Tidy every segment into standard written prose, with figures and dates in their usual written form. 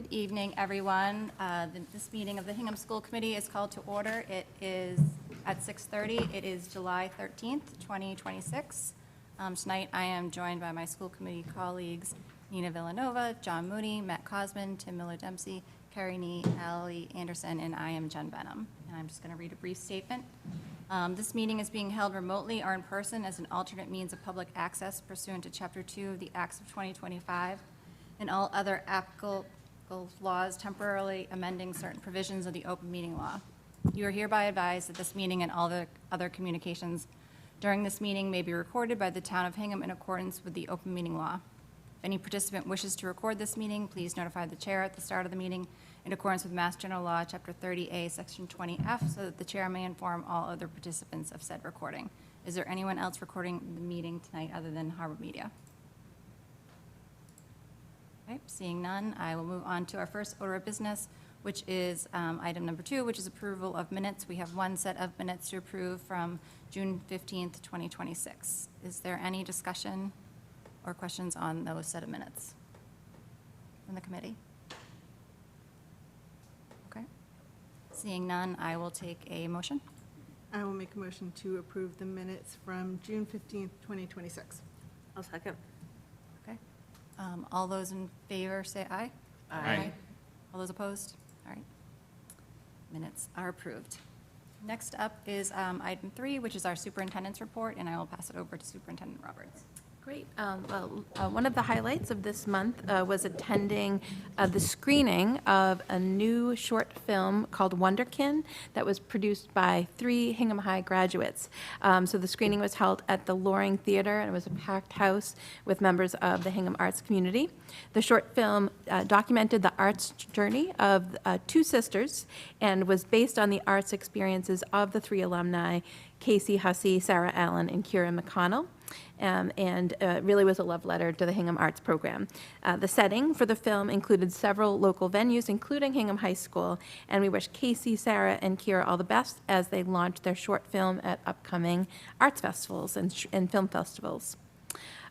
Good evening, everyone. This meeting of the Hingham School Committee is called to order. It is at 6:30. It is July 13th, 2026. Tonight, I am joined by my school committee colleagues, Nina Villanova, John Mooney, Matt Cosman, Tim Miller-Dempsey, Carrie Nee, Allie Anderson, and I am Jen Benham. And I'm just going to read a brief statement. This meeting is being held remotely or in person as an alternate means of public access pursuant to Chapter 2 of the Acts of 2025 and all other applicable laws temporarily amending certain provisions of the open meeting law. You are hereby advised that this meeting and all the other communications during this meeting may be recorded by the town of Hingham in accordance with the open meeting law. If any participant wishes to record this meeting, please notify the chair at the start of the meeting in accordance with Mass General Law, Chapter 30A, Section 20F, so that the chair may inform all other participants of said recording. Is there anyone else recording the meeting tonight other than Harbor Media? Okay, seeing none, I will move on to our first order of business, which is item number 2, which is approval of minutes. We have one set of minutes to approve from June 15th, 2026. Is there any discussion or questions on those set of minutes from the committee? Okay. Seeing none, I will take a motion. I will make a motion to approve the minutes from June 15th, 2026. I'll second. Okay. All those in favor say aye. Aye. All those opposed? All right. Minutes are approved. Next up is item 3, which is our superintendent's report, and I will pass it over to Superintendent Roberts. Great. One of the highlights of this month was attending the screening of a new short film called Wonderkin that was produced by 3 Hingham High graduates. So the screening was held at the Loring Theater, and it was a packed house with members of the Hingham arts community. The short film documented the arts journey of 2 sisters and was based on the arts experiences of the 3 alumni, Casey Hussey, Sarah Allen, and Kira McConnell. And really was a love letter to the Hingham Arts Program. The setting for the film included several local venues, including Hingham High School, and we wish Casey, Sarah, and Kira all the best as they launch their short film at upcoming arts festivals and film festivals.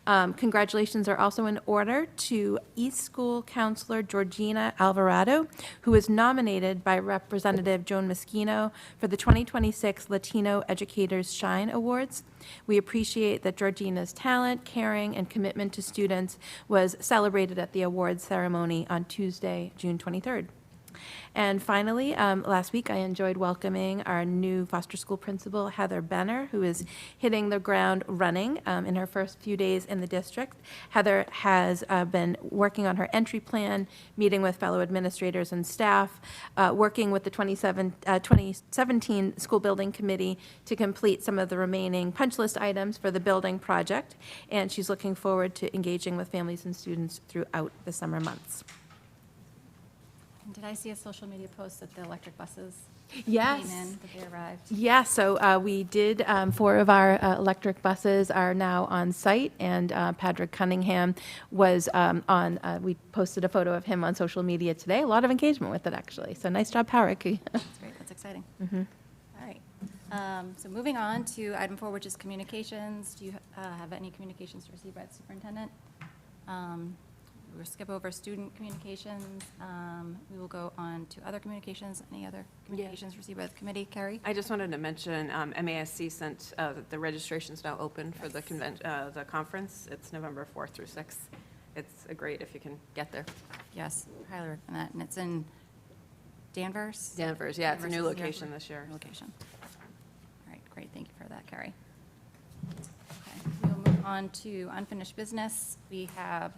Congratulations are also in order to East School Counselor Georgina Alvarado, who was nominated by Representative Joan Moschino for the 2026 Latino Educators Shine Awards. We appreciate that Georgina's talent, caring, and commitment to students was celebrated at the awards ceremony on Tuesday, June 23rd. And finally, last week I enjoyed welcoming our new foster school principal, Heather Benner, who is hitting the ground running in her first few days in the district. Heather has been working on her entry plan, meeting with fellow administrators and staff, working with the 2017 School Building Committee to complete some of the remaining punch list items for the building project, and she's looking forward to engaging with families and students throughout the summer months. Did I see a social media post that the electric buses Yes. came in, that they arrived? Yeah, so we did, 4 of our electric buses are now on site, and Patrick Cunningham was we posted a photo of him on social media today. A lot of engagement with it, actually. So nice job, Patrick. That's great, that's exciting. All right. So moving on to item 4, which is communications. Do you have any communications received by the superintendent? We'll skip over student communications. We will go on to other communications. Any other communications received by the committee? Carrie? I just wanted to mention MASC sent that the registration's now open for the conference. It's November 4th through 6th. It's great if you can get there. Yes, highly recommend that. And it's in Danvers? Danvers, yeah, it's a new Danvers is location this year. Location. All right, great. Thank you for that, Carrie. Okay, we'll move on to unfinished business. We have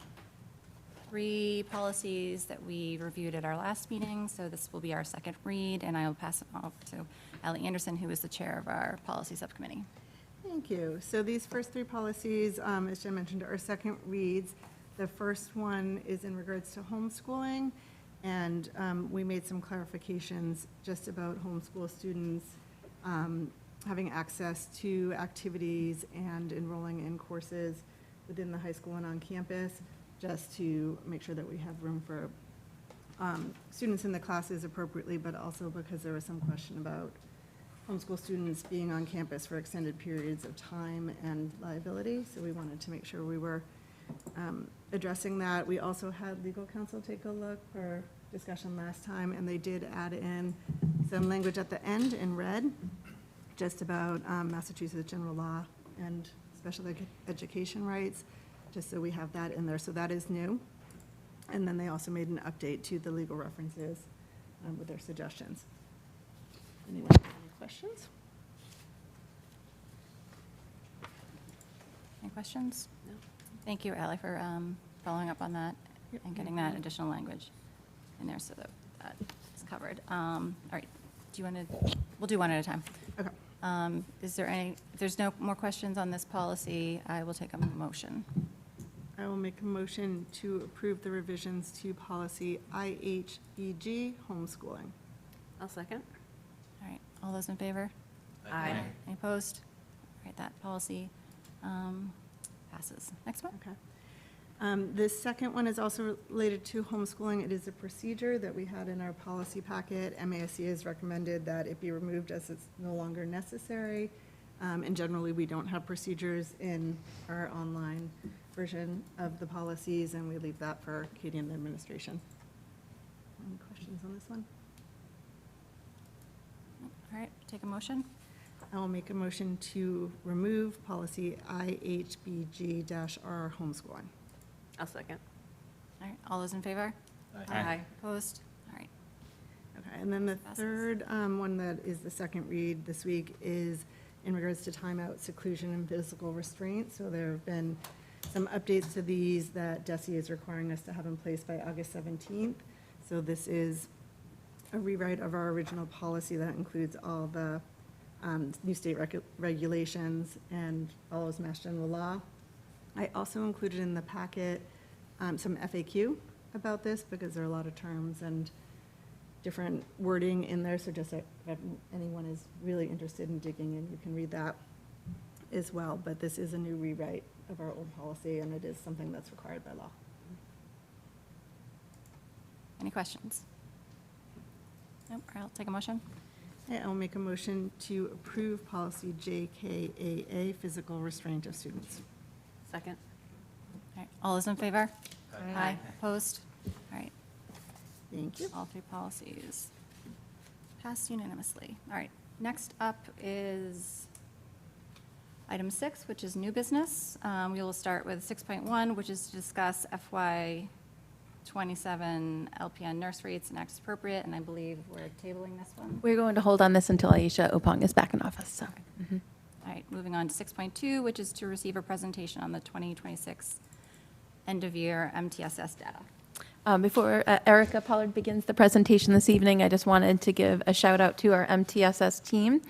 3 policies that we reviewed at our last meeting, so this will be our second read, and I will pass it over to Allie Anderson, who is the chair of our policy subcommittee. Thank you. So these first 3 policies, as Jen mentioned, are second reads. The first one is in regards to homeschooling, and we made some clarifications just about homeschool students having access to activities and enrolling in courses within the high school and on campus, just to make sure that we have room for students in the classes appropriately, but also because there was some question about homeschool students being on campus for extended periods of time and liability. So we wanted to make sure we were addressing that. We also had legal counsel take a look, or discussion last time, and they did add in some language at the end in red, just about Massachusetts general law and special education rights, just so we have that in there. So that is new. And then they also made an update to the legal references with their suggestions. Anyone have any questions? Any questions? No. Thank you, Ally, for following up on that and getting that additional language in there so that that is covered. All right, do you want to, we'll do one at a time. Okay. Is there any, if there's no more questions on this policy, I will take a motion. I will make a motion to approve the revisions to policy IHBG, homeschooling. I'll second. All right, all those in favor? Aye. Any opposed? All right, that policy passes. Next one? Okay. The second one is also related to homeschooling. It is a procedure that we had in our policy packet. MASC has recommended that it be removed as it's no longer necessary. And generally, we don't have procedures in our online version of the policies, and we leave that for Katie and the administration. Any questions on this one? All right, take a motion. I will make a motion to remove policy IHBG-R, homeschooling. I'll second. All right, all those in favor? Aye. Opposed? All right. Okay, and then the Passes. third one that is the second read this week is in regards to timeout, seclusion, and physical restraint. So there have been some updates to these that DESE is requiring us to have in place by August 17th. So this is a rewrite of our original policy that includes all the new state regulations and follows Mass General Law. I also included in the packet some FAQ about this because there are a lot of terms and different wording in there. So just if anyone is really interested in digging in, you can read that as well. But this is a new rewrite of our old policy, and it is something that's required by law. Any questions? Nope, all right, I'll take a motion. Okay, I'll make a motion to approve policy JKAA, physical restraint of students. Second. All right, all those in favor? Aye. Opposed? All right, Thank you. all three policies passed unanimously. All right, next up is item 6, which is new business. We will start with 6.1, which is to discuss FY '27 LPN nurse rates and acts appropriate, and I believe we're tabling this one. We're going to hold on this until Aisha Opong is back in office, so. mhm. All right, moving on to 6.2, which is to receive a presentation on the 2026 end-of-year MTSS data. Before Erica Pollard begins the presentation this evening, I just wanted to give a shout out to our MTSS team.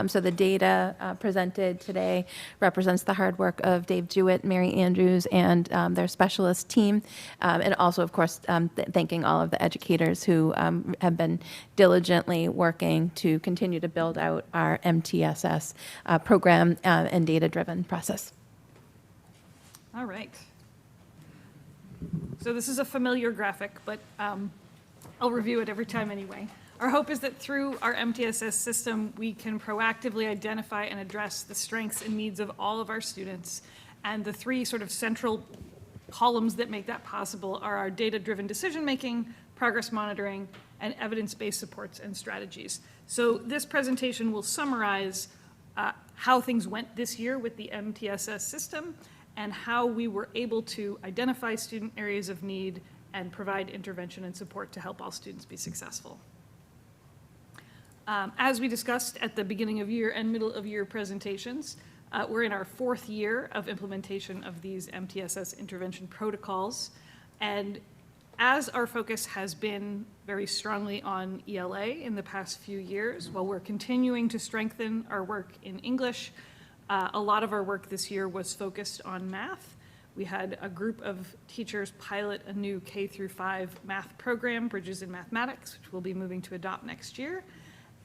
So the data presented today represents the hard work of Dave Jewett, Mary Andrews, and their specialist team. And also, of course, thanking all of the educators who have been diligently working to continue to build out our MTSS program and data-driven process. All right. So this is a familiar graphic, but I'll review it every time anyway. Our hope is that through our MTSS system, we can proactively identify and address the strengths and needs of all of our students. And the three sort of central columns that make that possible are our data-driven decision-making, progress monitoring, and evidence-based supports and strategies. So this presentation will summarize how things went this year with the MTSS system and how we were able to identify student areas of need and provide intervention and support to help all students be successful. As we discussed at the beginning of year and middle of year presentations, we're in our 4th year of implementation of these MTSS intervention protocols. And as our focus has been very strongly on ELA in the past few years, while we're continuing to strengthen our work in English, a lot of our work this year was focused on math. We had a group of teachers pilot a new K-5 math program, Bridges in Mathematics, which we'll be moving to adopt next year.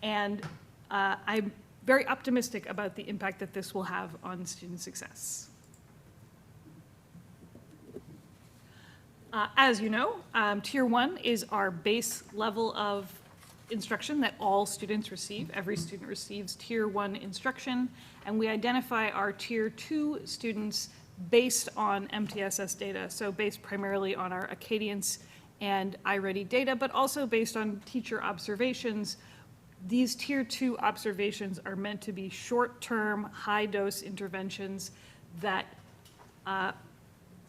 And I'm very optimistic about the impact that this will have on student success. As you know, Tier 1 is our base level of instruction that all students receive. Every student receives Tier 1 instruction, and we identify our Tier 2 students based on MTSS data, so based primarily on our Acadience and iReady data, but also based on teacher observations. These Tier 2 observations are meant to be short-term, high-dose interventions that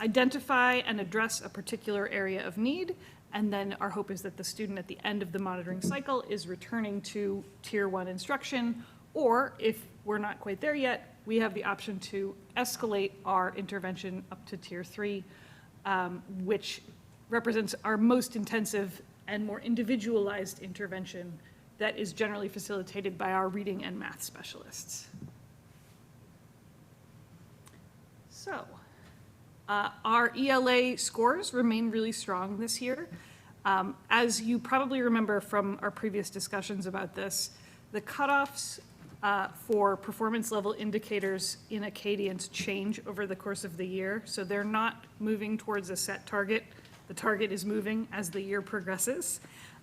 identify and address a particular area of need, and then our hope is that the student at the end of the monitoring cycle is returning to Tier 1 instruction, or if we're not quite there yet, we have the option to escalate our intervention up to Tier 3, which represents our most intensive and more individualized intervention that is generally facilitated by our reading and math specialists. So, our ELA scores remain really strong this year. As you probably remember from our previous discussions about this, the cutoffs for performance level indicators in Acadians change over the course of the year, so they're not moving towards a set target. The target is moving as the year progresses.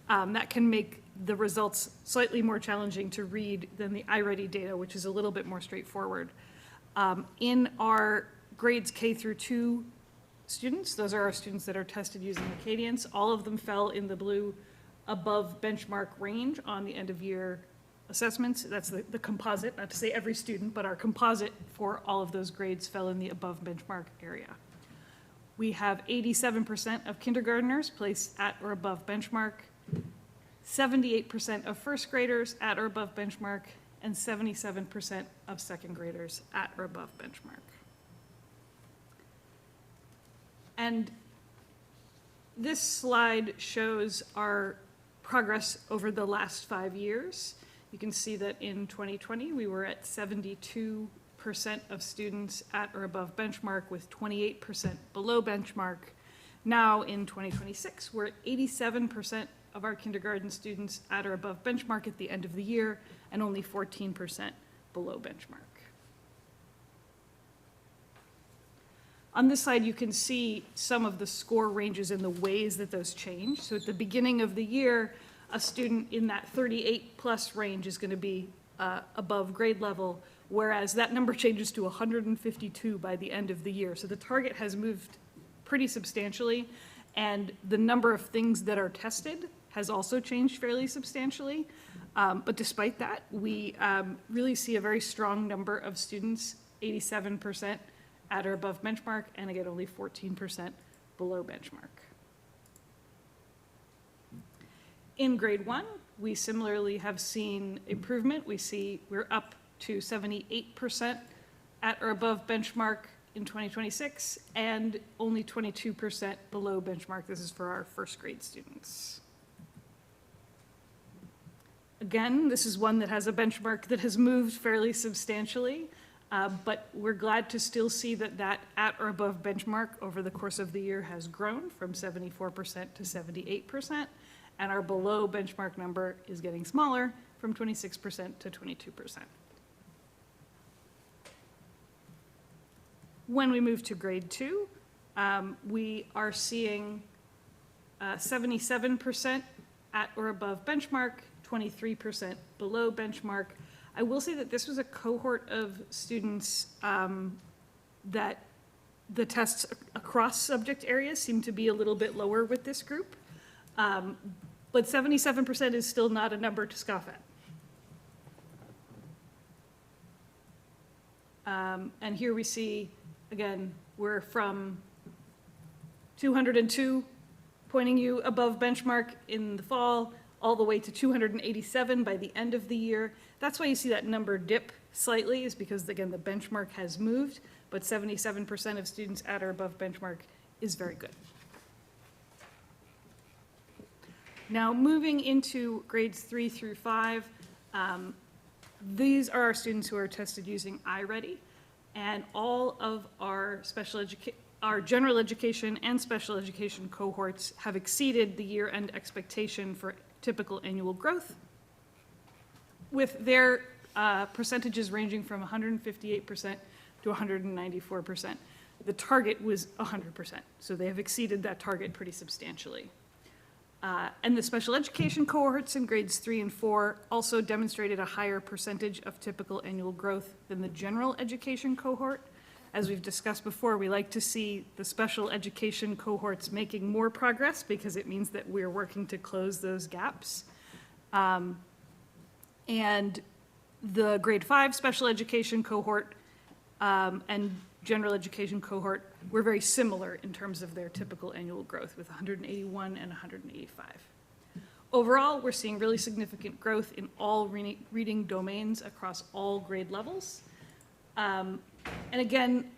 That can make the results slightly more challenging to read than the iReady data, which is a little bit more straightforward. In our grades K through 2 students, those are our students that are tested using Acadians, all of them fell in the blue above benchmark range on the end of year assessments. That's the composite, not to say every student, but our composite for all of those grades fell in the above benchmark area. We have 87% of kindergartners placed at or above benchmark, 78% of first graders at or above benchmark, and 77% of second graders at or above benchmark. And this slide shows our progress over the last 5 years. You can see that in 2020, we were at 72% of students at or above benchmark, with 28% below benchmark. Now in 2026, we're at 87% of our kindergarten students at or above benchmark at the end of the year, and only 14% below benchmark. On this slide, you can see some of the score ranges and the ways that those change. So at the beginning of the year, a student in that 38 plus range is going to be above grade level, whereas that number changes to 152 by the end of the year. So the target has moved pretty substantially, and the number of things that are tested has also changed fairly substantially. But despite that, we really see a very strong number of students, 87%, at or above benchmark, and again, only 14% below benchmark. In grade 1, we similarly have seen improvement. We're up to 78% at or above benchmark in 2026, and only 22% below benchmark. This is for our first grade students. Again, this is one that has a benchmark that has moved fairly substantially. But we're glad to still see that at or above benchmark over the course of the year has grown from 74% to 78%, and our below benchmark number is getting smaller from 26% to 22%. When we move to grade 2, we are seeing 77% at or above benchmark, 23% below benchmark. I will say that this was a cohort of students that the tests across subject areas seem to be a little bit lower with this group. But 77% is still not a number to scoff at. And here we see, again, we're from 202, pointing you above benchmark in the fall, all the way to 287 by the end of the year. That's why you see that number dip slightly, is because, again, the benchmark has moved, but 77% of students at or above benchmark is very good. Now, moving into grades 3 through 5, these are our students who are tested using iReady, and all of our our general education and special education cohorts have exceeded the year-end expectation for typical annual growth, with their percentages ranging from 158% to 194%. The target was 100%, so they have exceeded that target pretty substantially. And the special education cohorts in grades 3 and 4 also demonstrated a higher percentage of typical annual growth than the general education cohort. As we've discussed before, we like to see the special education cohorts making more progress because it means that we're working to close those gaps. And the grade 5 special education cohort and general education cohort were very similar in terms of their typical annual growth, with 181 and 185. Overall, we're seeing really significant growth in all reading domains across all grade levels. And again,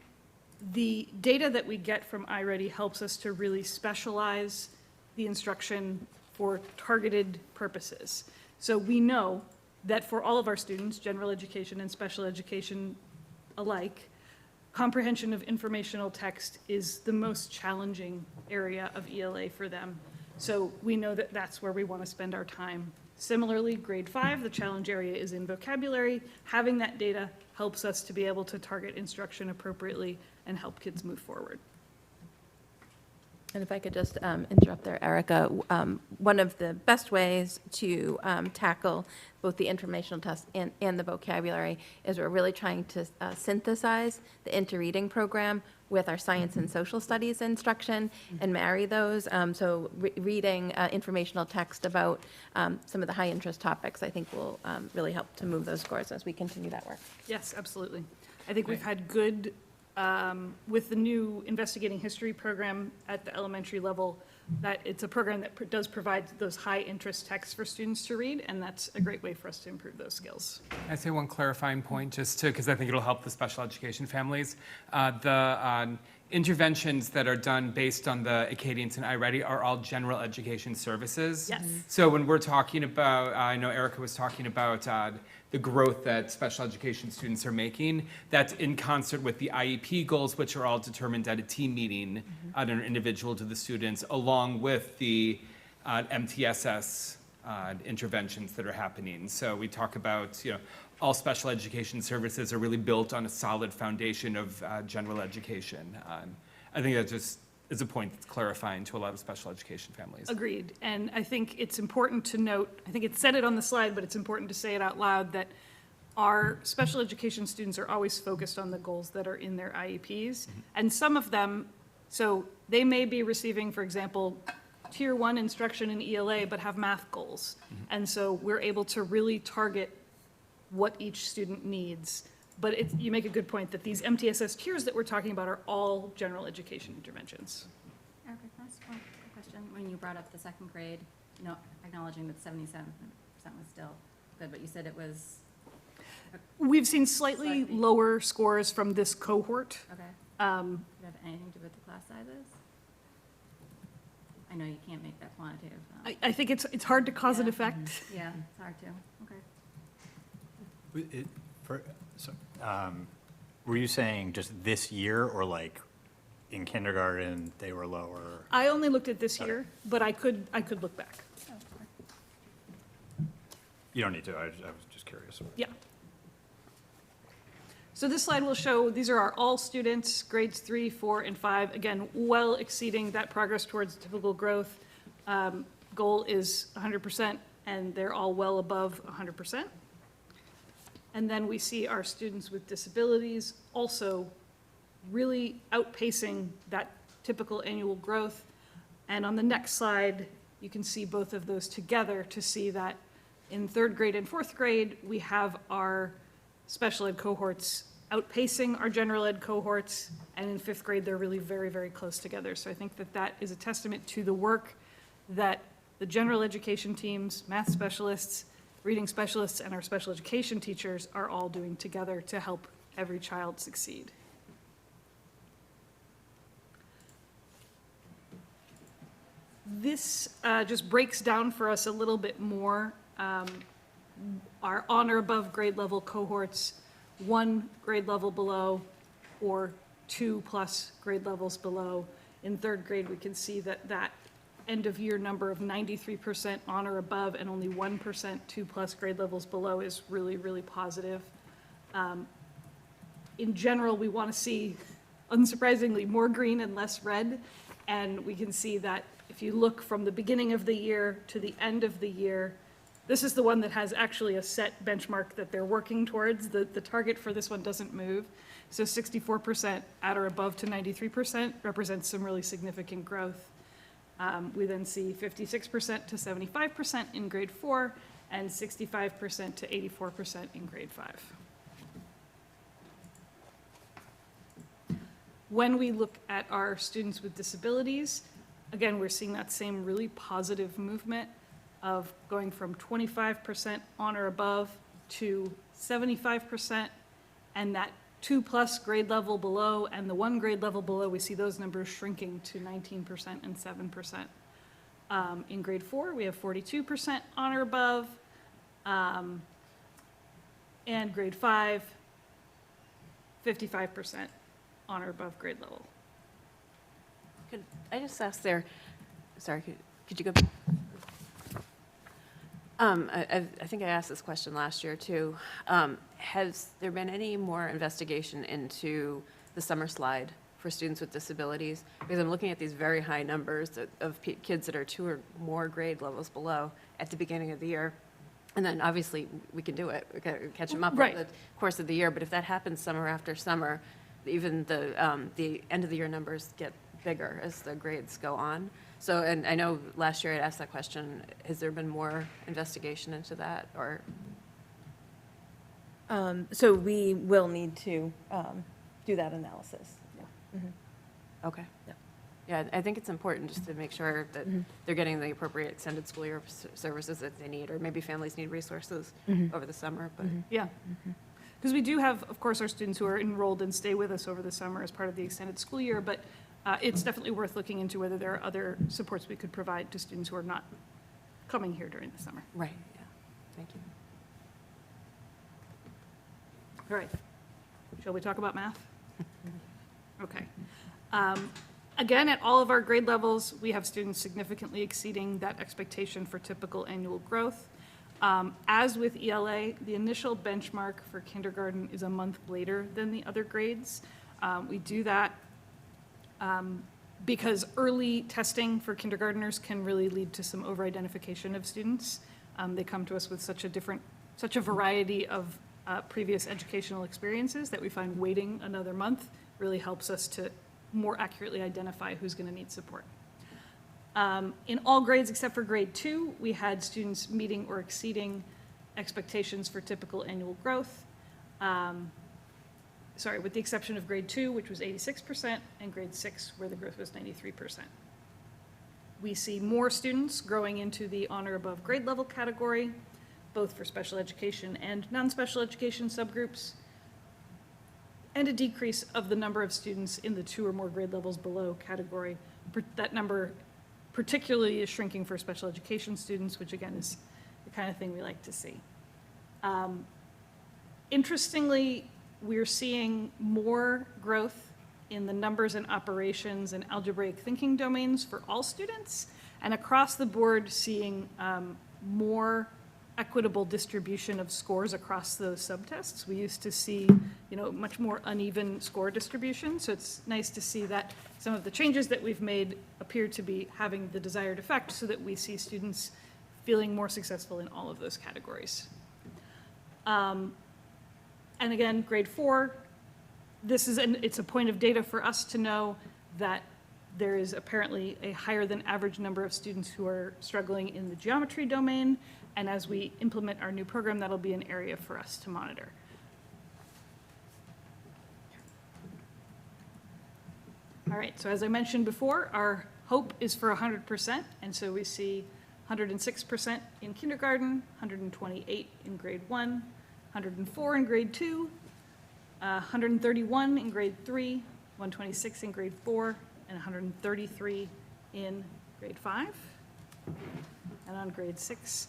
the data that we get from iReady helps us to really specialize the instruction for targeted purposes. So we know that for all of our students, general education and special education alike, comprehension of informational text is the most challenging area of ELA for them. So we know that that's where we want to spend our time. Similarly, grade 5, the challenge area is in vocabulary. Having that data helps us to be able to target instruction appropriately and help kids move forward. And if I could just interrupt there, Erica, one of the best ways to tackle both the informational test and the vocabulary is we're really trying to synthesize the interreading program with our science and social studies instruction and marry those. So reading informational text about some of the high interest topics, I think will really help to move those scores as we continue that work. Yes, absolutely. I think we've had good, with the new investigating history program at the elementary level, that it's a program that does provide those high interest texts for students to read, and that's a great way for us to improve those skills. Can I say one clarifying point, just to, because I think it'll help the special education families. The interventions that are done based on the Acadians and iReady are all general education services. Yes. So when we're talking about, I know Erica was talking about the growth that special education students are making, that's in concert with the IEP goals, which are all determined at a team meeting on an individual to the students, along with the MTSS interventions that are happening. So we talk about, all special education services are really built on a solid foundation of general education. I think that just is a point that's clarifying to a lot of special education families. Agreed. And I think it's important to note, I think it said it on the slide, but it's important to say it out loud, that our special education students are always focused on the goals that are in their IEPs. And some of them, so they may be receiving, for example, Tier 1 instruction in ELA, but have math goals. And so we're able to really target what each student needs. But you make a good point that these MTSS tiers that we're talking about are all general education interventions. Erica, can I ask one quick question? When you brought up the second grade, acknowledging that 77% was still good, but you said it was, We've seen slightly Slightly. lower scores from this cohort. okay. Does it have anything to do with the class sizes? I know you can't make that quantitative. I think it's hard to cause and Yeah. effect. Yeah, it's hard to, okay. Were you saying just this year, or like in kindergarten, they were lower? I only looked at this year, but I could look back. You don't need to, I was just curious. Yeah. So this slide will show, these are our all students, grades 3, 4, and 5, again, well exceeding that progress towards typical growth. Goal is 100%, and they're all well above 100%. And then we see our students with disabilities also really outpacing that typical annual growth. And on the next slide, you can see both of those together to see that in 3rd grade and 4th grade, we have our special ed cohorts outpacing our general ed cohorts, and in 5th grade, they're really very, very close together. So I think that that is a testament to the work that the general education teams, math specialists, reading specialists, and our special education teachers are all doing together to help every child succeed. This just breaks down for us a little bit more our on or above grade level cohorts, 1 grade level below, or 2+ grade levels below. In 3rd grade, we can see that end of year number of 93% on or above and only 1% 2+ grade levels below is really, really positive. In general, we want to see, unsurprisingly, more green and less red. And we can see that if you look from the beginning of the year to the end of the year, This is the one that has actually a set benchmark that they're working towards. The target for this one doesn't move. So 64% at or above to 93% represents some really significant growth. We then see 56% to 75% in grade 4 and 65% to 84% in grade 5. When we look at our students with disabilities, again, we're seeing that same really positive movement of going from 25% on or above to 75%, and that 2+ grade level below and the 1 grade level below, we see those numbers shrinking to 19% and 7%. In grade 4, we have 42% on or above, and grade 5, 55% on or above grade level. Could I just ask there, sorry, could you go? I think I asked this question last year too. Has there been any more investigation into the summer slide for students with disabilities? Because I'm looking at these very high numbers of kids that are 2 or more grade levels below at the beginning of the year. And then obviously we can do it, we can catch them up Right. over the course of the year. But if that happens summer after summer, even the end of the year numbers get bigger as the grades go on. So, and I know last year I asked that question, has there been more investigation into that, or? So we will need to do that analysis. Okay. Yeah. Yeah, I think it's important just to make sure that they're getting the appropriate extended school year services that they need, or maybe families need resources over the summer, but. Yeah. Because we do have, of course, our students who are enrolled and stay with us over the summer as part of the extended school year, but it's definitely worth looking into whether there are other supports we could provide to students who are not coming here during the summer. Right, yeah, thank you. All right. Shall we talk about math? Okay. Again, at all of our grade levels, we have students significantly exceeding that expectation for typical annual growth. As with ELA, the initial benchmark for kindergarten is a month later than the other grades. We do that because early testing for kindergartners can really lead to some over-identification of students. They come to us with such a variety of previous educational experiences that we find waiting another month really helps us to more accurately identify who's going to need support. In all grades except for grade 2, we had students meeting or exceeding expectations for typical annual growth. With the exception of grade 2, which was 86%, and grade 6, where the growth was 93%. We see more students growing into the on or above grade level category, both for special education and non-special education subgroups, and a decrease of the number of students in the 2 or more grade levels below category. That number particularly is shrinking for special education students, which again is the kind of thing we like to see. Interestingly, we're seeing more growth in the numbers and operations and algebraic thinking domains for all students, and across the board seeing more equitable distribution of scores across those subtests. We used to see, much more uneven score distribution, so it's nice to see that some of the changes that we've made appear to be having the desired effect so that we see students feeling more successful in all of those categories. And again, grade 4, it's a point of data for us to know that there is apparently a higher than average number of students who are struggling in the geometry domain, and as we implement our new program, that'll be an area for us to monitor. All right, so as I mentioned before, our hope is for 100%, and so we see 106% in kindergarten, 128 in grade 1, 104 in grade 2, 131 in grade 3, 126 in grade 4, and 133 in grade 5. And on grade 6,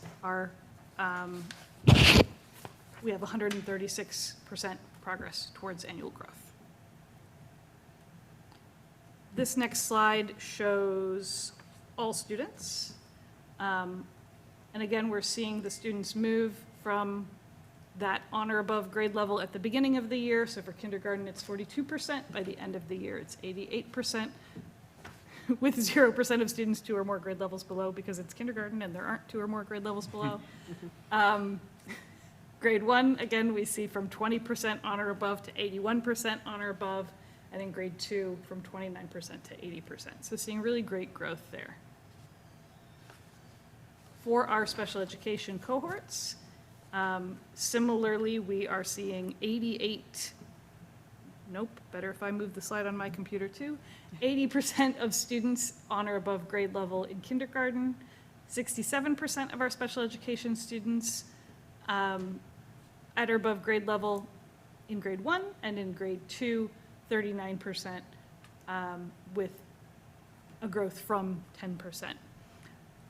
we have 136% progress towards annual growth. This next slide shows all students. And again, we're seeing the students move from that on or above grade level at the beginning of the year. So for kindergarten, it's 42%. By the end of the year, it's 88%. with 0% of students 2 or more grade levels below, because it's kindergarten and there aren't 2 or more grade levels below. Grade 1, again, we see from 20% on or above to 81% on or above, and in grade 2, from 29% to 80%. So seeing really great growth there. For our special education cohorts, similarly, we are seeing 88, nope, better if I move the slide on my computer too, 80% of students on or above grade level in kindergarten, 67% of our special education students at or above grade level in grade 1, and in grade 2, 39% with a growth from 10%.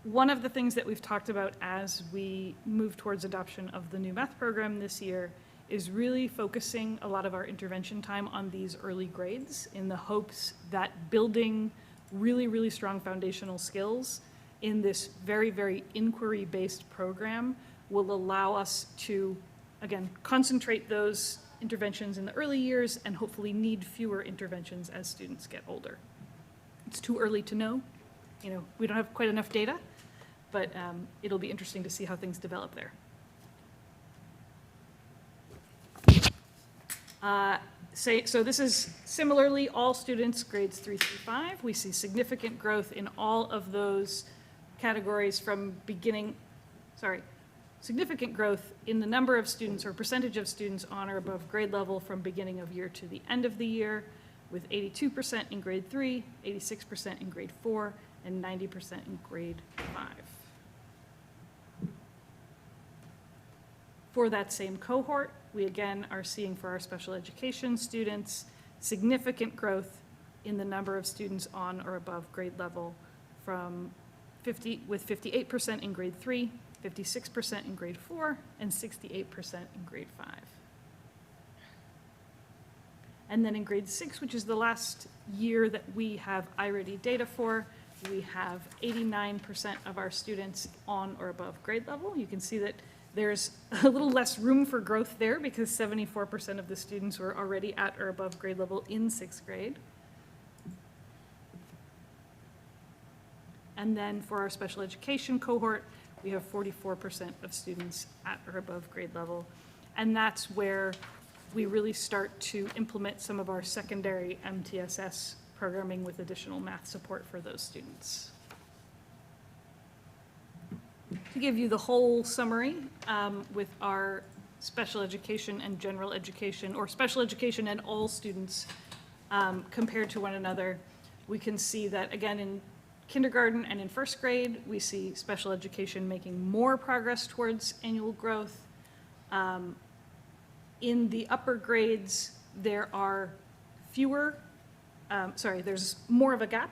One of the things that we've talked about as we move towards adoption of the new math program this year is really focusing a lot of our intervention time on these early grades in the hopes that building really, really strong foundational skills in this very, very inquiry-based program will allow us to, again, concentrate those interventions in the early years and hopefully need fewer interventions as students get older. It's too early to know. You know, we don't have quite enough data, but it'll be interesting to see how things develop there. So this is similarly all students grades 3 through 5. We see significant growth in all of those categories from significant growth in the number of students or percentage of students on or above grade level from beginning of year to the end of the year, with 82% in grade 3, 86% in grade 4, and 90% in grade 5. For that same cohort, we again are seeing for our special education students significant growth in the number of students on or above grade level with 58% in grade 3, 56% in grade 4, and 68% in grade 5. And then in grade 6, which is the last year that we have iReady data for, we have 89% of our students on or above grade level. You can see that there's a little less room for growth there because 74% of the students were already at or above grade level in 6th grade. And then for our special education cohort, we have 44% of students at or above grade level. And that's where we really start to implement some of our secondary MTSS programming with additional math support for those students. To give you the whole summary, with our special education and general education, or special education and all students compared to one another, we can see that, again, in kindergarten and in 1st grade, we see special education making more progress towards annual growth. In the upper grades, there are there's more of a gap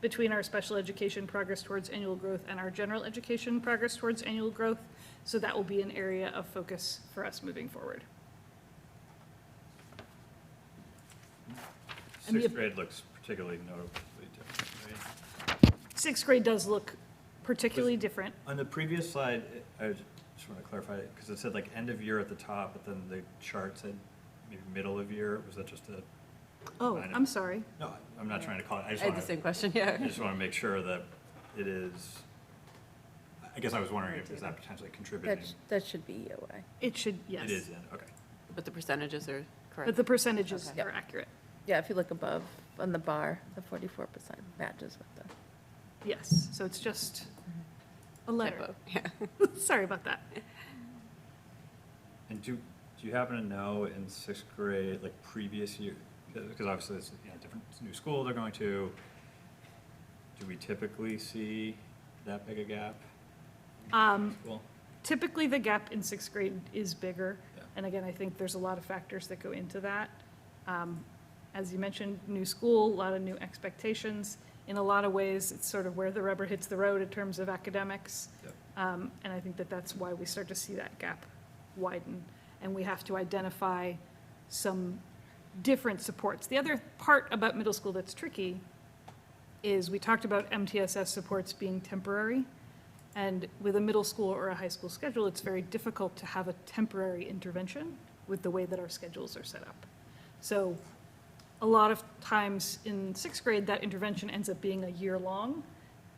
between our special education progress towards annual growth and our general education progress towards annual growth. So that will be an area of focus for us moving forward. 6th grade looks particularly notably different, right? 6th grade does look particularly different. On the previous slide, I just want to clarify, because it said like end of year at the top, but then the chart said maybe middle of year. Was that just a? Oh, I know. I'm sorry. No, I'm not trying to call it. I I had the same question, I yeah. just want to make sure that it is, I guess I was wondering if is that potentially contributing? That should be EOA. It should, yes. It is, yeah, okay. But the percentages are correct. But the percentages Okay. are accurate. Yeah, if you look above on the bar, the 44% matches with the. Yes, so it's just a letter. Typo, yeah. Sorry about that. And do you happen to know in 6th grade, like previous year, because obviously it's different new school they're going to, do we typically see that big a gap? Well, Typically, the gap in 6th grade is bigger. Yeah. And again, I think there's a lot of factors that go into that. As you mentioned, new school, a lot of new expectations. In a lot of ways, it's sort of where the rubber hits the road in terms of academics. Yep. And I think that that's why we start to see that gap widen. And we have to identify some different supports. The other part about middle school that's tricky is we talked about MTSS supports being temporary. And with a middle school or a high school schedule, it's very difficult to have a temporary intervention with the way that our schedules are set up. So a lot of times in sixth grade, that intervention ends up being a year long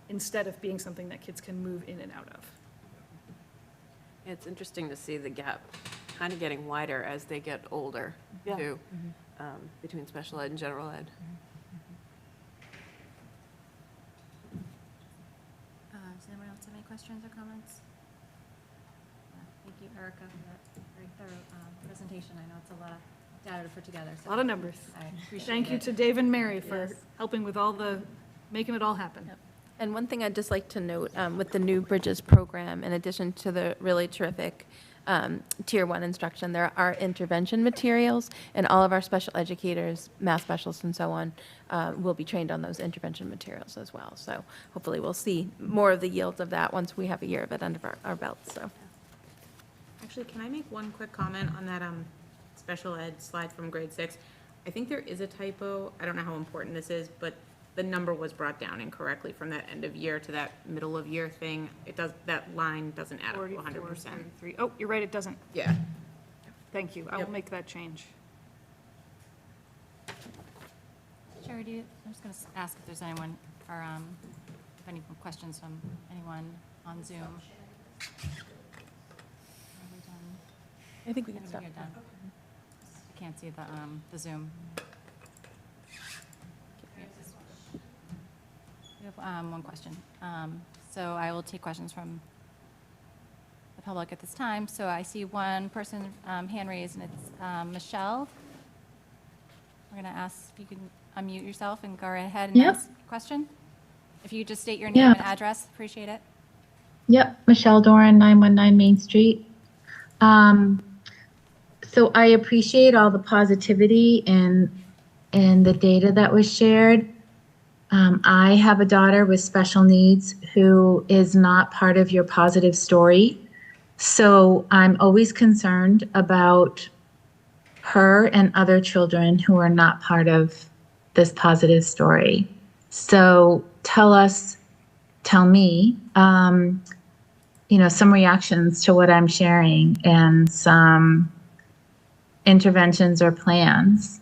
instead of being something that kids can move in and out of. It's interesting to see the gap kind of getting wider as they get older, Yeah. too, between special ed and general ed. Does anyone else have any questions or comments? Thank you, Erica, for that very thorough presentation. I know it's a lot of data to put together. A lot of numbers. I appreciate it. Thank you to Dave and Mary for Yes. helping with making it all happen. Yep. And one thing I'd just like to note, with the new Bridges program, in addition to the really terrific Tier 1 instruction, there are intervention materials, and all of our special educators, math specialists and so on, will be trained on those intervention materials as well. So hopefully we'll see more of the yields of that once we have a year of it under our belts, so. Actually, can I make one quick comment on that special ed slide from grade 6? I think there is a typo. I don't know how important this is, but the number was brought down incorrectly from that end of year to that middle of year thing. That line doesn't add up to 100%. 44, oh, you're right, it doesn't. Yeah. Thank you. I will Yep. make that change. Sherry, I'm just going to ask if there's anyone, or if any questions from anyone on Zoom. Are we done? I think we I can think stop. we're done. I can't see the Zoom. We have one question. So I will take questions from the public at this time. So I see one person hand raised, and it's Michelle. We're going to ask if you can unmute yourself and go right ahead and Yep. ask your question. If you could just state your name and address, appreciate it. Yep, Michelle Doran, 919 Main Street. So I appreciate all the positivity and the data that was shared. I have a daughter with special needs who is not part of your positive story. So I'm always concerned about her and other children who are not part of this positive story. So tell me, some reactions to what I'm sharing and some interventions or plans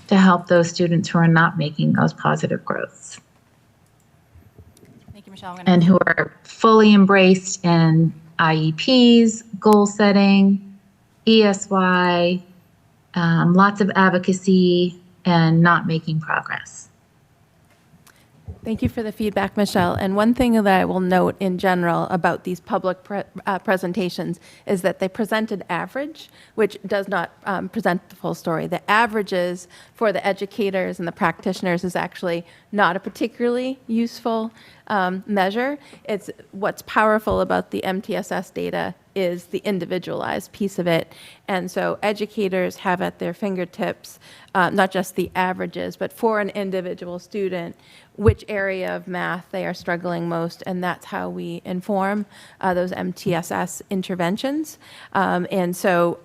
to help those students who are not making those positive growths Thank you, Michelle. I'm gonna- and who are fully embraced in IEPs, goal setting, ESY, lots of advocacy, and not making progress. Thank you for the feedback, Michelle. And one thing that I will note in general about these public presentations is that they presented average, which does not present the full story. The averages for the educators and the practitioners is actually not a particularly useful measure. It's what's powerful about the MTSS data is the individualized piece of it. And so educators have at their fingertips not just the averages, but for an individual student, which area of math they are struggling most, and that's how we inform those MTSS interventions. And so,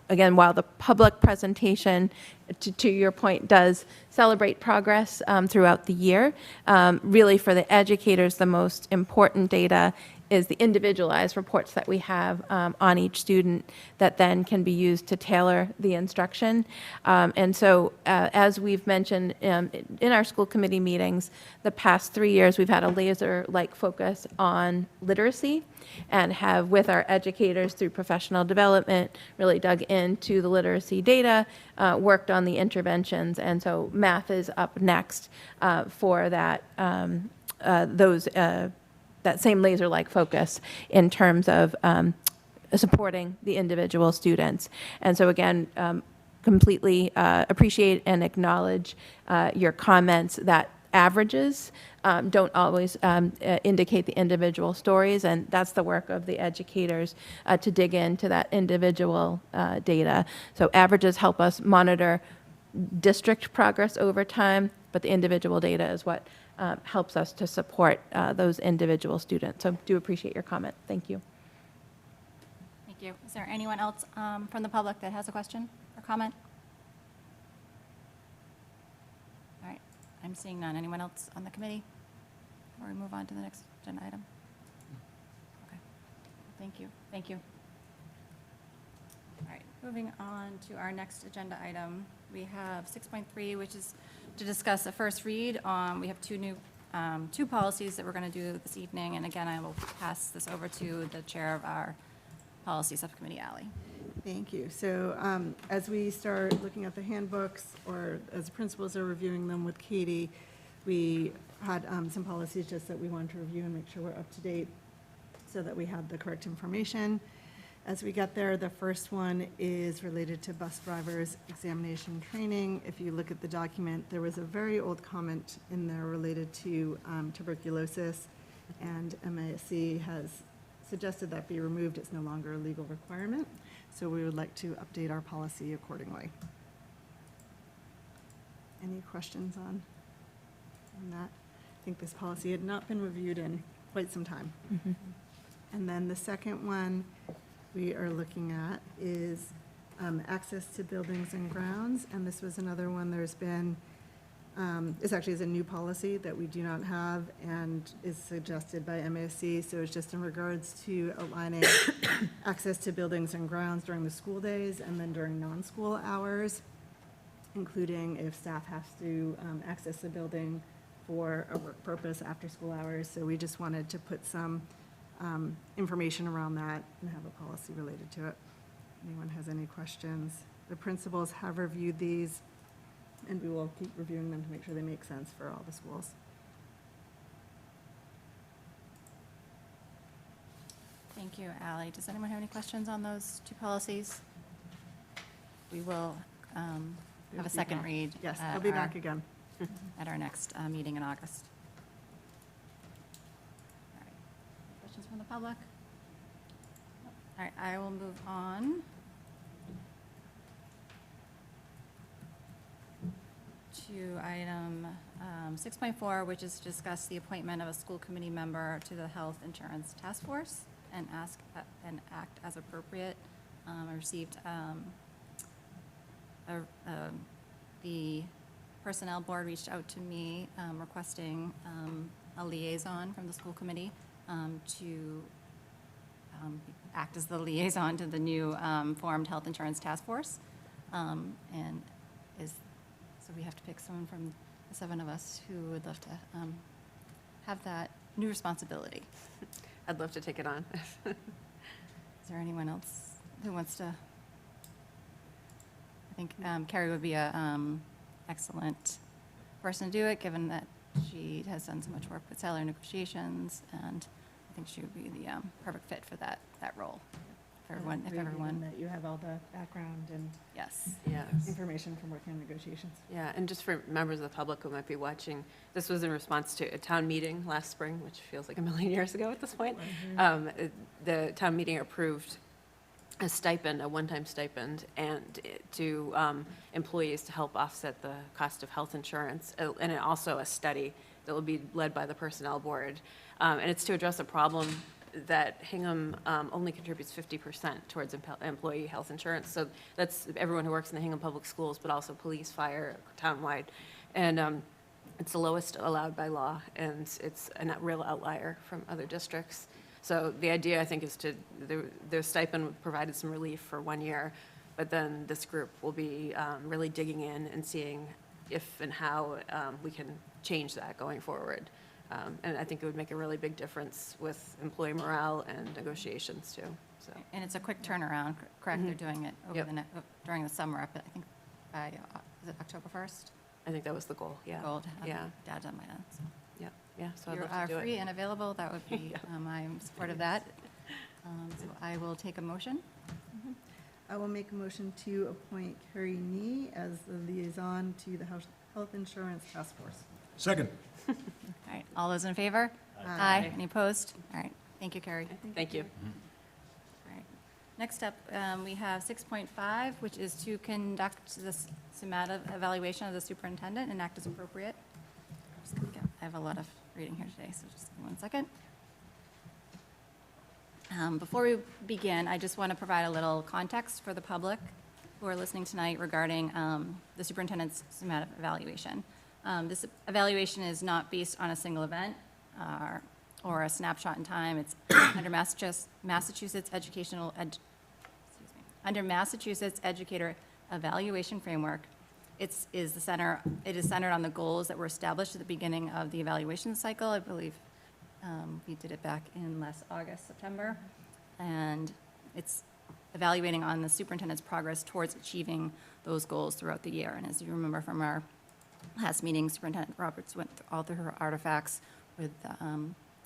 again, while the public presentation, to your point, does celebrate progress throughout the year, really for the educators, the most important data is the individualized reports that we have on each student that then can be used to tailor the instruction. And so, as we've mentioned in our school committee meetings, the past 3 years, we've had a laser-like focus on literacy and have, with our educators through professional development, really dug into the literacy data, worked on the interventions. And so math is up next for that, that same laser-like focus in terms of supporting the individual students. And so again, completely appreciate and acknowledge your comments that averages don't always indicate the individual stories, and that's the work of the educators to dig into that individual data. So averages help us monitor district progress over time, but the individual data is what helps us to support those individual students. So do appreciate your comment. Thank you. Thank you. Is there anyone else from the public that has a question or comment? All right, I'm seeing none. Anyone else on the committee? Before we move on to the next agenda item? Okay, thank you, thank you. All right, moving on to our next agenda item, We have 6.3, which is to discuss a first read on, we have two policies that we're going to do this evening. And again, I will pass this over to the chair of our policy subcommittee, Ally. Thank you. So as we start looking at the handbooks, or as principals are reviewing them with Katie, we had some policies just that we wanted to review and make sure we're up to date so that we have the correct information. As we get there, the first one is related to bus drivers examination training. If you look at the document, there was a very old comment in there related to tuberculosis, and MASC has suggested that be removed. It's no longer a legal requirement, so we would like to update our policy accordingly. Any questions on that? I think this policy had not been reviewed in quite some time. And then the second one we are looking at is access to buildings and grounds, and this was another one. There's been, this actually is a new policy that we do not have and is suggested by MASC, so it's just in regards to aligning access to buildings and grounds during the school days and then during non-school hours, including if staff has to access the building for a work purpose after school hours. So we just wanted to put some information around that and have a policy related to it. Anyone has any questions? The principals have reviewed these, and we will keep reviewing them to make sure they make sense for all the schools. Thank you, Ally. Does anyone have any questions on those two policies? We will have a second read. Yes, at I'll be our- back again. At our next meeting in August. All right. Questions from the public? All right, I will move on to item 6.4, which is to discuss the appointment of a school committee member to the Health Insurance Task Force and act as appropriate. I received the Personnel Board reached out to me requesting a liaison from the school committee to act as the liaison to the new formed Health Insurance Task Force. So we have to pick someone from the seven of us who would love to have that new responsibility. I'd love to take it on. Is there anyone else who wants to? I think Carrie would be a excellent person to do it, given that she has done so much work with salary negotiations, and I think she would be the perfect fit for that role. If everyone, That you have all the background and yes. Yes. information from working on negotiations. Yeah, and just for members of the public who might be watching, this was in response to a town meeting last spring, which feels like a million years ago at this point. The town meeting approved a stipend, a one-time stipend, and to employees to help offset the cost of health insurance, and also a study that will be led by the Personnel Board. And it's to address a problem that Hingham only contributes 50% towards employee health insurance. So that's everyone who works in the Hingham Public Schools, but also police, fire, townwide. And it's the lowest allowed by law, and it's a real outlier from other districts. So the idea, I think, is their stipend provided some relief for 1 year, but then this group will be really digging in and seeing if and how we can change that going forward. And I think it would make a really big difference with employee morale and negotiations, too, so. And it's a quick turnaround, correct? They're doing it over Yep. during the summer, I think by, is it October 1st? I think that was the goal, yeah. Goal to have Yeah. data on my end, so. Yeah, so I'd You love are to do free it. and available, that would be, I'm supportive of that. So I will take a motion. I will make a motion to appoint Carrie Nee as the liaison to the Health Insurance Task Force. Second. All right, all those in favor? Aye. Any opposed? All right, thank you, Carrie. Thank you. All right. Next up, we have 6.5, which is to conduct this summative evaluation of the superintendent and act as appropriate. I have a lot of reading here today, so just give me 1 second. Before we begin, I just want to provide a little context for the public who are listening tonight regarding the superintendent's summative evaluation. This evaluation is not based on a single event or a snapshot in time. It's under Massachusetts Educator Evaluation Framework. it is centered on the goals that were established at the beginning of the evaluation cycle. I believe we did it back in last August, September. And it's evaluating on the superintendent's progress towards achieving those goals throughout the year. And as you remember from our last meeting, Superintendent Roberts went all through her artifacts with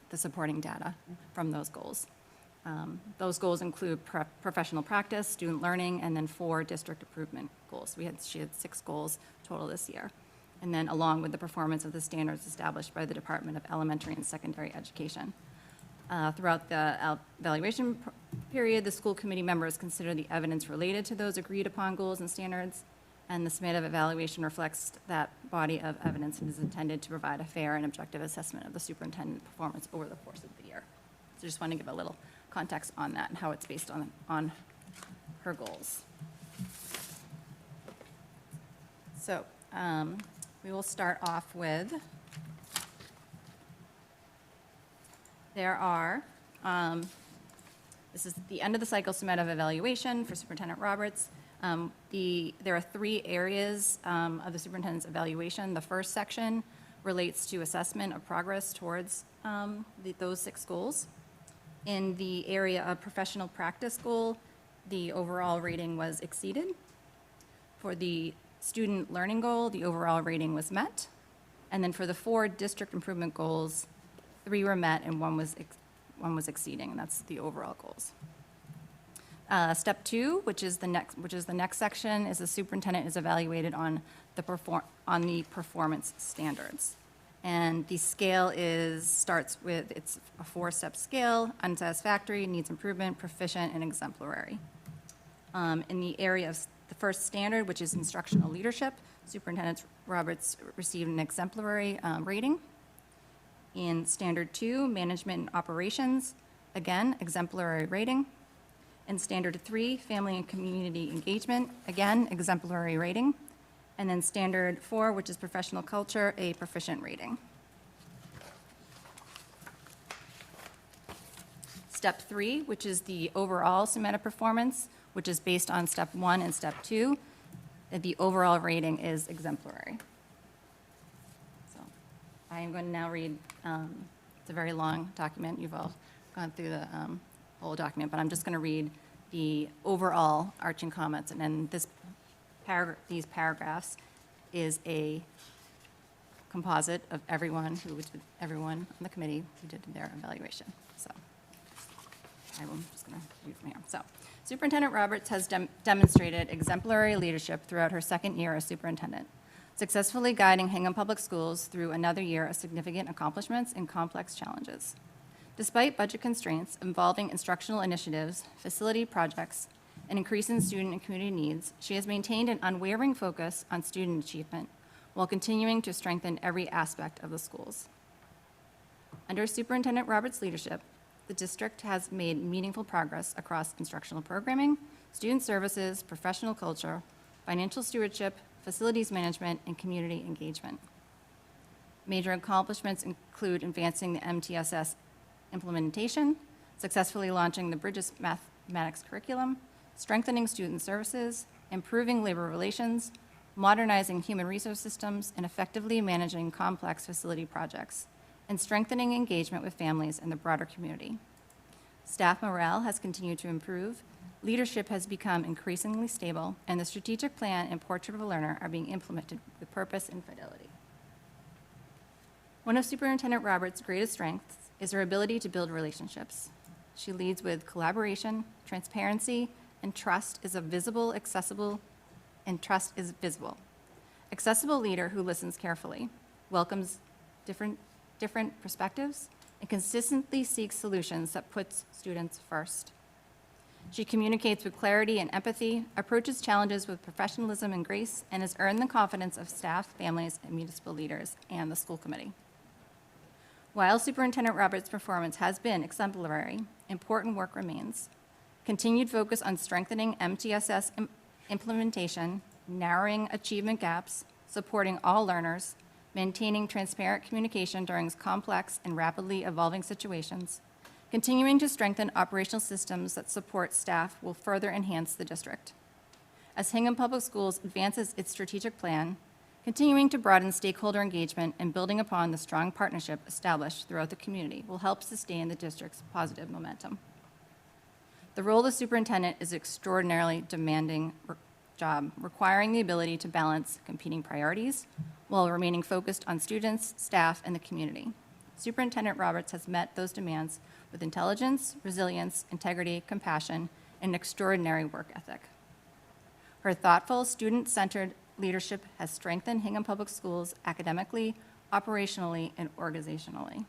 the supporting data from those goals. Those goals include professional practice, student learning, and then 4 district improvement goals. She had 6 goals total this year. And then along with the performance of the standards established by the Department of Elementary and Secondary Education. Throughout the evaluation period, the school committee members consider the evidence related to those agreed upon goals and standards, and the summative evaluation reflects that body of evidence and is intended to provide a fair and objective assessment of the superintendent's performance over the course of the year. So just want to give a little context on that and how it's based on her goals. So we will start off with, this is the end of the cycle summative evaluation for Superintendent Roberts. There are 3 areas of the superintendent's evaluation. The first section relates to assessment of progress towards those 6 goals. In the area of professional practice goal, the overall rating was exceeded. For the student learning goal, the overall rating was met. And then for the 4 district improvement goals, 3 were met and 1 was exceeding, and that's the overall goals. Step 2, which is the next section, is the superintendent is evaluated on the performance standards. And the scale starts with, it's a 4-step scale: unsatisfactory, needs improvement, proficient, and exemplary. In the area of the first standard, which is instructional leadership, Superintendent Roberts received an exemplary rating. In standard 2, management and operations, again, exemplary rating. In standard 3, family and community engagement, again, exemplary rating. And then standard 4, which is professional culture, a proficient rating. Step 3, which is the overall summative performance, which is based on step 1 and step 2, the overall rating is exemplary. So I am going to now read, it's a very long document. You've all gone through the whole document, but I'm just going to read the overall arching comments, and then these paragraphs is a composite of everyone on the committee who did their evaluation. So I'm just going to read from here. So Superintendent Roberts has demonstrated exemplary leadership throughout her second year as superintendent, successfully guiding Hingham Public Schools through another year of significant accomplishments and complex challenges. Despite budget constraints involving instructional initiatives, facility projects, and increasing student and community needs, she has maintained an unwavering focus on student achievement while continuing to strengthen every aspect of the schools. Under Superintendent Roberts' leadership, the district has made meaningful progress across instructional programming, student services, professional culture, financial stewardship, facilities management, and community engagement. Major accomplishments include advancing the MTSS implementation, successfully launching the Bridges mathematics curriculum, strengthening student services, improving labor relations, modernizing human resource systems, and effectively managing complex facility projects, and strengthening engagement with families and the broader community. Staff morale has continued to improve, leadership has become increasingly stable, and the strategic plan and portrait of a learner are being implemented with purpose and fidelity. One of Superintendent Roberts' greatest strengths is her ability to build relationships. She leads with collaboration, transparency, and trust is visible. Accessible leader who listens carefully, welcomes different perspectives, and consistently seeks solutions that puts students first. She communicates with clarity and empathy, approaches challenges with professionalism and grace, and has earned the confidence of staff, families, and municipal leaders, and the school committee. While Superintendent Roberts' performance has been exemplary, important work remains. Continued focus on strengthening MTSS implementation, narrowing achievement gaps, supporting all learners, maintaining transparent communication during complex and rapidly evolving situations, continuing to strengthen operational systems that support staff will further enhance the district. as Hingham Public Schools advances its strategic plan, continuing to broaden stakeholder engagement and building upon the strong partnership established throughout the community will help sustain the district's positive momentum. The role of the superintendent is an extraordinarily demanding job, requiring the ability to balance competing priorities while remaining focused on students, staff, and the community. Superintendent Roberts has met those demands with intelligence, resilience, integrity, compassion, and an extraordinary work ethic. Her thoughtful, student-centered leadership has strengthened Hingham Public Schools academically, operationally, and organizationally.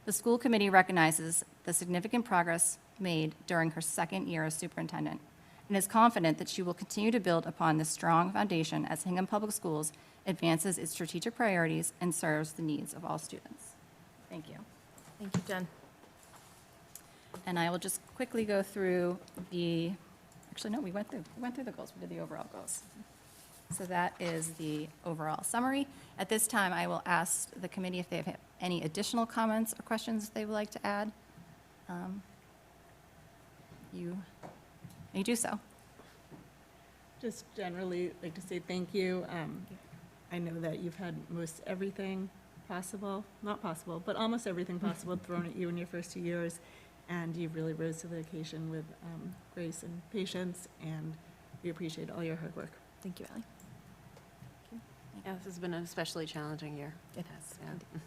The school committee recognizes the significant progress made during her second year as superintendent and is confident that she will continue to build upon this strong foundation as Hingham Public Schools advances its strategic priorities and serves the needs of all students. Thank you. Thank you, Jen. And I will just quickly go through actually, no, we went through the goals. We did the overall goals. So that is the overall summary. At this time, I will ask the committee if they have any additional comments or questions they would like to add. You may do so. Just generally like to say thank you. I know that you've had most everything possible, not possible, but almost everything possible thrown at you in your first 2 years, and you've really rose to the occasion with grace and patience, and we appreciate all your hard work. Thank you, Ally. Yeah, this has been an especially challenging year. It has. Yeah.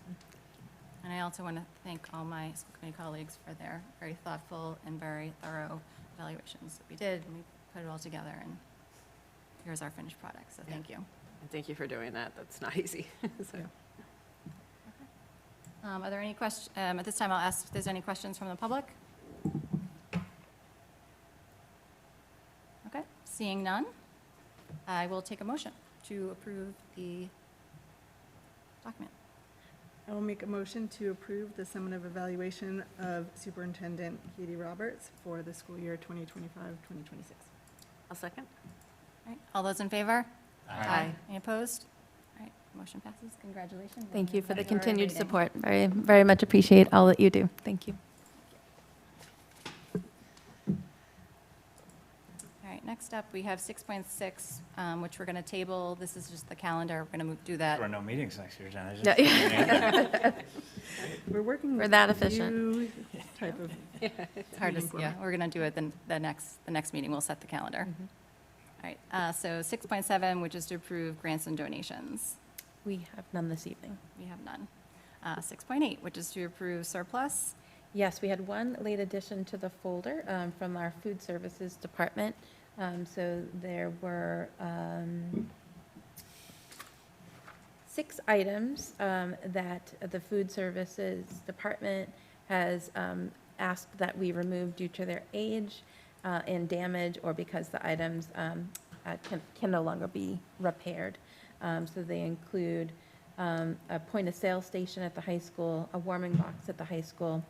And I also want to thank all my school committee colleagues for their very thoughtful and very thorough evaluations that we did, and we put it all together, and here's our finished product, so thank you. And thank you for doing that. That's not easy. So- Are there any questions? At this time, I'll ask if there's any questions from the public. Okay, seeing none, I will take a motion to approve the document. I will make a motion to approve the summative evaluation of Superintendent Katie Roberts for the school year 2025-2026. I'll second. All right, all those in favor? Aye. Any opposed? All right, motion passes. Congratulations. Thank you for the Thank you continued reading. support. Very, very much appreciate all that you do. Thank you. All right, next up, we have 6.6, which we're going to table. This is just the calendar. We're going to do that. There are no meetings next year, Jen. Yeah. We're working We're with that a efficient. new type of, It's hard to, meeting yeah, format. we're going to do it the next meeting. We'll set the calendar. Mm-hmm. All right, so 6.7, which is to approve grants and donations. We have none this evening. We have none. 6.8, which is to approve surplus. Yes, we had one late addition to the folder from our food services department. So there were 6 items that the food services department has asked that we remove due to their age and damage, or because the items can no longer be repaired. So they include a point of sale station at the high school, a warming box at the high school,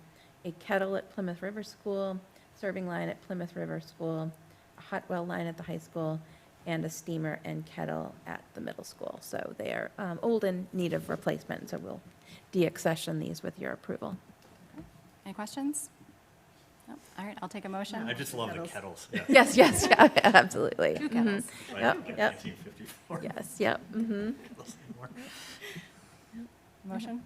a kettle at Plymouth River School, serving line at Plymouth River School, a hot well line at the high school, and a steamer and kettle at the middle school. So they are old and need of replacement, so we'll de-accession these with your approval. Any questions? No? All right, I'll take a motion. I just love the Kettles. kettles. Yeah. Yes, yeah, absolutely. Two kettles. Like Yep, like yep. 1954. Yes, yep. Mhm. Motion?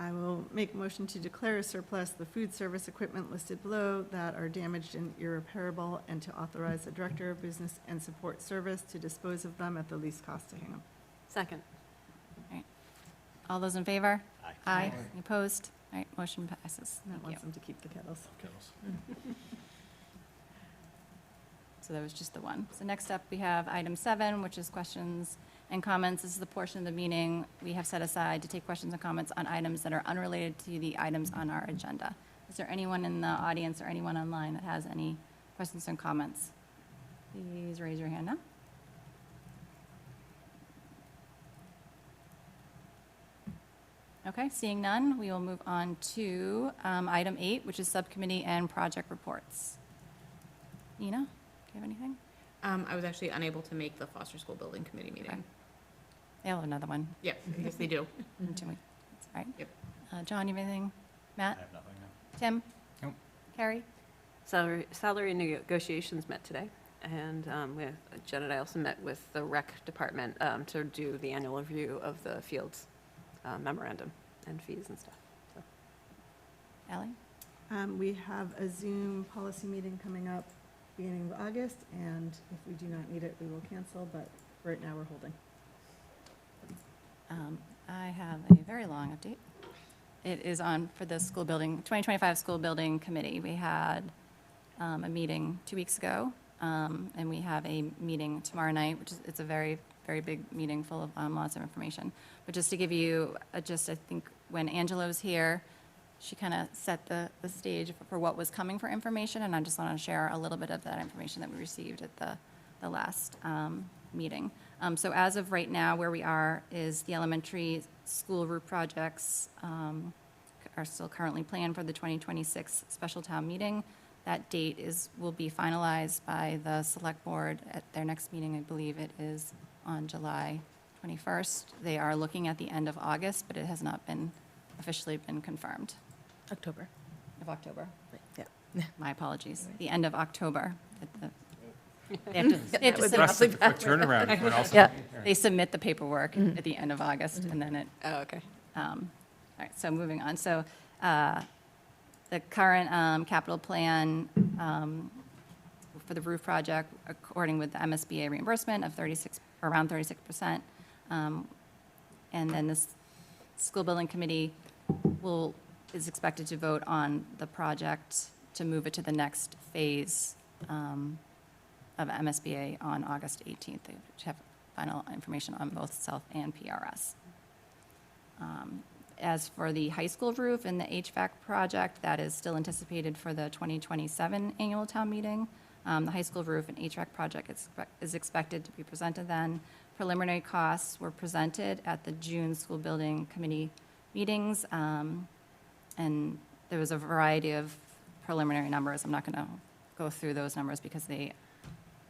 I will make a motion to declare as surplus the food service equipment listed below that are damaged and irreparable, and to authorize the Director of Business and Support Service to dispose of them at the least cost to Hingham. Second. All those in favor? Aye. Aye. Any opposed? All right, motion passes. Matt Thank you. wants them to keep the kettles. Kettles. So that was just the one. So next up, we have item 7, which is questions and comments. This is the portion of the meeting we have set aside to take questions and comments on items that are unrelated to the items on our agenda. Is there anyone in the audience or anyone online that has any questions and comments? Please raise your hand now. Okay, seeing none, we will move on to item 8, which is subcommittee and project reports. Nina, do you have anything? I was actually unable to make the Foster School Building Committee meeting. They'll have another one Yeah, yes, they do. in 2 weeks. All right. Yep. John, you have anything? I Matt? have nothing now. Tim? Nope. Carrie? Salary negotiations met today. And Jen and I also met with the rec department to do the annual review of the fields memorandum and fees and stuff. So. Ally? We have a Zoom policy meeting coming up beginning of August, and if we do not need it, we will cancel, but right now we're holding. I have a very long update. It is on for the school building, 2025 school building committee. We had a meeting 2 weeks ago, and we have a meeting tomorrow night, which is, it's a very, very big meeting full of lots of information. But just to give you, I think when Angela's here, she kind of set the stage for what was coming for information, and I just want to share a little bit of that information that we received at the last meeting. So as of right now, where we are is the elementary school roof projects are still currently planned for the 2026 special town meeting. That date will be finalized by the select board at their next meeting. I believe it is on July 21st. They are looking at the end of August, but it has not been officially been confirmed. October. Of October. Yeah. My apologies. The end of October. They have to That would be That's a awfully quick turnaround. When also- Yeah. They submit the paperwork at the end of August, and then it, Oh, okay. all right, so moving on. So the current capital plan for the roof project, according with the MSBA reimbursement of around 36%. And then this school building committee is expected to vote on the project to move it to the next phase of MSBA on August 18th. They have final information on both South and PRS. As for the high school roof and the HVAC project, that is still anticipated for the 2027 annual town meeting. The high school roof and HVAC project is expected to be presented then. Preliminary costs were presented at the June school building committee meetings, and there was a variety of preliminary numbers. I'm not going to go through those numbers because they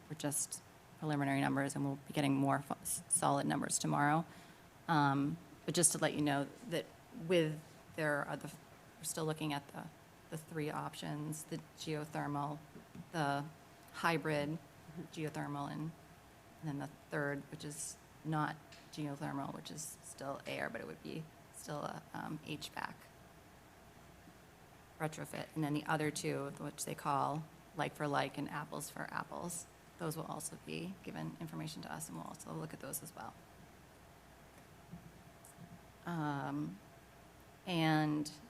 were just preliminary numbers, and we'll be getting more solid numbers tomorrow. But just to let you know that we're still looking at the three options: the geothermal, the hybrid geothermal, and then the third, which is not geothermal, which is still air, but it would be still a HVAC retrofit. And then the other two, which they call like for like and apples for apples, those will also be given information to us, and we'll also look at those as well. And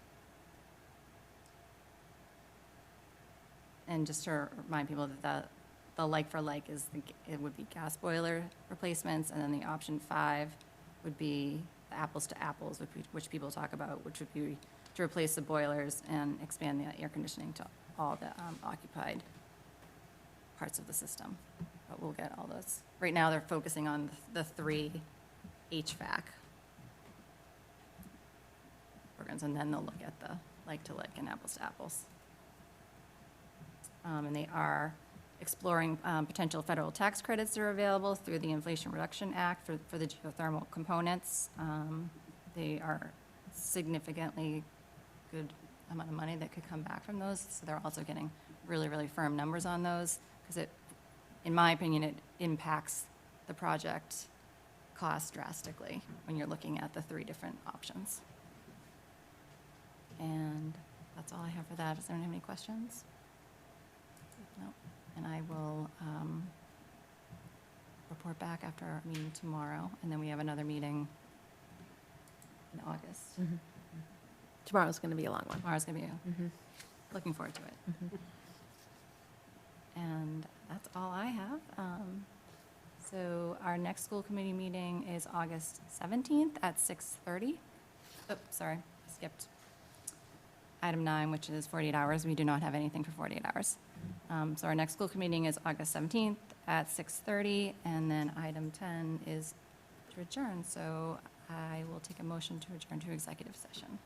just to remind people that the like for like it would be gas boiler replacements, and then the option 5 would be the apples to apples, which people talk about, which would be to replace the boilers and expand the air conditioning to all the occupied parts of the system. But we'll get all those. Right now, they're focusing on the 3 HVAC programs, and then they'll look at the like to like and apples to apples. And they are exploring potential federal tax credits that are available through the Inflation Reduction Act for the geothermal components. They are significantly good amount of money that could come back from those, so they're also getting really, really firm numbers on those, because in my opinion, it impacts the project cost drastically when you're looking at the 3 different options. And that's all I have for that. Does anyone have any questions? No. And I will report back after our meeting tomorrow, and then we have another meeting in August. Mm-hmm. Tomorrow's going to be a long one. Tomorrow's going to be, looking forward to it. And that's all I have. So our next school committee meeting is August 17th at 6:30. Oh, sorry, skipped. Item 9, which is 48 hours. We do not have anything for 48 hours. So our next school committee meeting is August 17th at 6:30, and then item 10 is to adjourn. So I will take a motion to adjourn to executive session.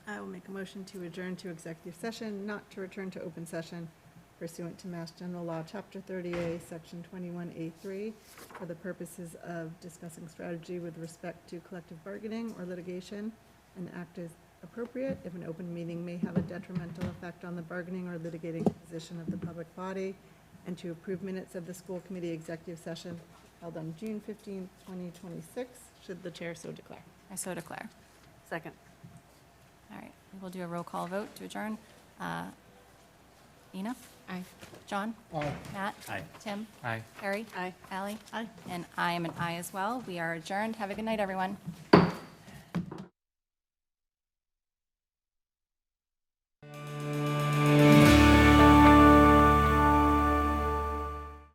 I will make a motion to adjourn to executive session, not to return to open session pursuant to Mass General Law, Chapter 30A, Section 21A3, for the purposes of discussing strategy with respect to collective bargaining or litigation, and act as appropriate if an open meeting may have a detrimental effect on the bargaining or litigating position of the public body, and to approve minutes of the school committee executive session held on June 15th, 2026. Should the chair so declare? I so declare. Second. All right, we will do a roll call vote to adjourn. Ina? Aye. John? Matt? Aye. Tim? Aye. Carrie? Aye. Ally? Aye. And I am an aye as well. We are adjourned. Have a good night, everyone.